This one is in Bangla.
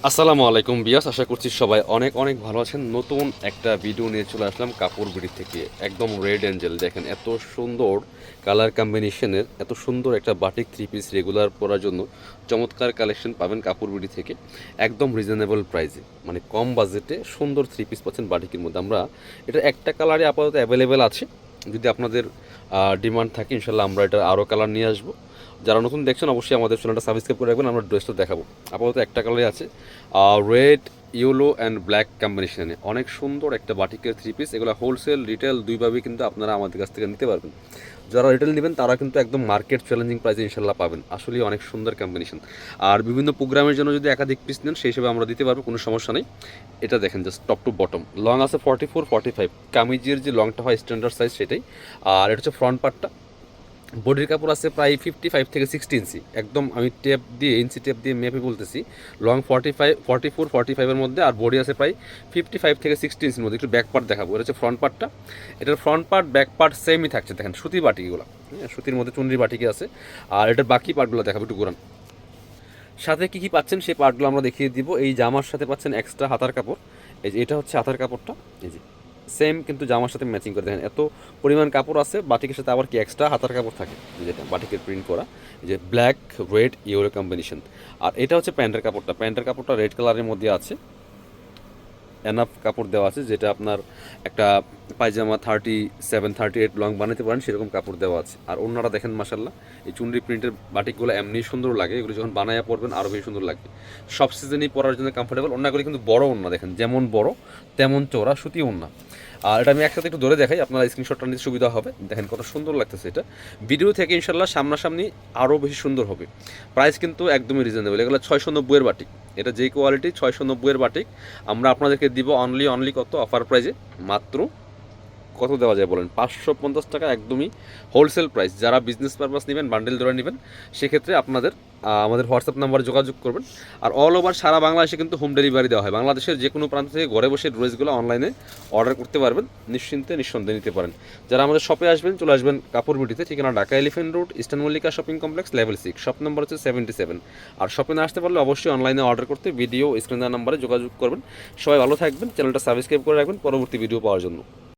আসসালামু আলাইকুম বিয়াস, আশা করছি সবাই অনেক অনেক ভালো আছেন। নতুন একটা ভিডিও নিয়ে চলে আসলাম কাপড় বিড়ি থেকে। একদম রেড অ্যাঞ্জেল, দেখেন এত সুন্দর কালার কম্বিনেশনের এত সুন্দর একটা বাটিক থ্রি পিস রেগুলার পরার জন্য চমৎকার কালেকশন পাবেন কাপড় বিড়ি থেকে একদম রিজনেবল প্রাইসে, মানে কম বাজেটে সুন্দর থ্রি পিস পাচ্ছেন বাটিকের মধ্যে। আমরা এটা একটা কালারে আপাতত অ্যাভেলেবেল আছে, যদি আপনাদের ডিমান্ড থাকে ইনশাল্লাহ আমরা এটা আরও কালার নিয়ে আসবো। যারা নতুন দেখছেন অবশ্যই আমাদের চ্যানেলটা সাবস্ক্রাইব করে রাখবেন। আমরা ড্রেসটা দেখাবো, আপাতত একটা কালারে আছে, রেড ইয়েলো অ্যান্ড ব্ল্যাক কম্বিনেশনে অনেক সুন্দর একটা বাটিকের থ্রি পিস। এগুলো হোলসেল রিটেল দুইভাবেই কিন্তু আপনারা আমাদের কাছ থেকে নিতে পারবেন। যারা রিটেল নেবেন তারা কিন্তু একদম মার্কেট চ্যালেঞ্জিং প্রাইসে ইনশাল্লাহ পাবেন। আসলেই অনেক সুন্দর কম্বিনেশন। আর বিভিন্ন প্রোগ্রামের জন্য যদি একাধিক পিস নেন সেই হিসেবে আমরা দিতে পারবো, কোনো সমস্যা নেই। এটা দেখেন just top to bottom long আছে 44-45, কামিজের যে লংটা হয় স্ট্যান্ডার্ড সাইজ সেটাই। আর এটা হচ্ছে ফ্রন্ট পার্টটা। বডির কাপড় আছে প্রায় 55 থেকে 60 ইঞ্চি, একদম আমি টেপ দিয়ে ইঞ্চি টেপ দিয়ে মেপে বলতেছি। লং 44-45-এর মধ্যে, আর বডি আছে প্রায় 55 থেকে 60 ইঞ্চির মধ্যে। একটু ব্যাক পার্ট দেখাবো, এটা হচ্ছে ফ্রন্ট পার্টটা। এটার ফ্রন্ট পার্ট ব্যাক পার্ট সেমই থাকছে, দেখেন সুতি বাটিকগুলো, হ্যাঁ সুতির মধ্যে চুনরি বাটিকে আছে। আর এটার বাকি পার্টগুলো দেখাবো, একটু ঘুরান। সাথে কী কী পাচ্ছেন সেই পার্টগুলো আমরা দেখিয়ে দিব। এই জামার সাথে পাচ্ছেন এক্সট্রা হাতার কাপড়, এই যে এটা হচ্ছে হাতার কাপড়টা, এই যে সেম কিন্তু জামার সাথে ম্যাচিং করে। দেখেন এত পরিমাণ কাপড় আছে, বাটিকের সাথে আবার কি এক্সট্রা হাতার কাপড় থাকে, যেটা বাটিকের প্রিন্ট করা, যে ব্ল্যাক রেড ইউরো কম্বিনেশন। আর এটা হচ্ছে প্যান্টের কাপড়টা, প্যান্টের কাপড়টা রেড কালারের মধ্যে আছে, এনাফ কাপড় দেওয়া আছে, যেটা আপনার একটা পায়জামা 37-38 লং বানাতে পারেন সেরকম কাপড় দেওয়া আছে। আর অন্যরা দেখেন মাসাল্লাহ, এই চুনরি প্রিন্টের বাটিকগুলো এমনি সুন্দর লাগে, এগুলো যখন বানায়া পরবেন আরও বেশি সুন্দর লাগবে। সব সিজনেই পরার জন্য কমফোর্টেবল। অন্যগুলি কিন্তু বড় ওন্না, দেখেন যেমন বড় তেমন চওড়া সুতি ওন্না। আর এটা আমি একসাথে একটু ধরে দেখাই, আপনারা স্ক্রিনশটটা নিতে সুবিধা হবে। দেখেন কত সুন্দর লাগতেছে এটা, ভিডিও থেকে ইনশাল্লাহ সামনাসামনি আরও বেশি সুন্দর হবে। প্রাইস কিন্তু একদমই রিজনেবল, এগুলো 690-এর বাটিক। এটা যেই কোয়ালিটি 690-এর বাটিক আমরা আপনাদেরকে দিব অনলি কত অফার প্রাইজে, মাত্র কত দেওয়া যায় বলেন, 550 টাকা, একদমই হোলসেল প্রাইস। যারা বিজনেস পারপাস নেবেন, বান্ডেল ধরে নেবেন, সেক্ষেত্রে আপনাদের আমাদের হোয়াটসঅ্যাপ নাম্বারে যোগাযোগ করবেন। আর অল ওভার সারা বাংলাদেশে কিন্তু হোম ডেলিভারি দেওয়া হয়। বাংলাদেশের যে কোনো প্রান্ত থেকে ঘরে বসে ড্রেসগুলো অনলাইনে অর্ডার করতে পারবেন, নিশ্চিন্তে নিঃসন্দেহে নিতে পারেন। যারা আমাদের শপে আসবেন, চলে আসবেন কাপড় বিটিতে, ঠিকানা Dhaka elephant road, eastern Mallika shopping complex, level 6, shop number হচ্ছে 77। আর শপে না আসতে পারলে অবশ্যই অনলাইনে অর্ডার করতে ভিডিও স্ক্রিন দেওয়া নাম্বারে যোগাযোগ করবেন। সবাই ভালো থাকবেন, চ্যানেলটা সাবস্ক্রাইব করে রাখবেন পরবর্তী ভিডিও পাওয়ার জন্য।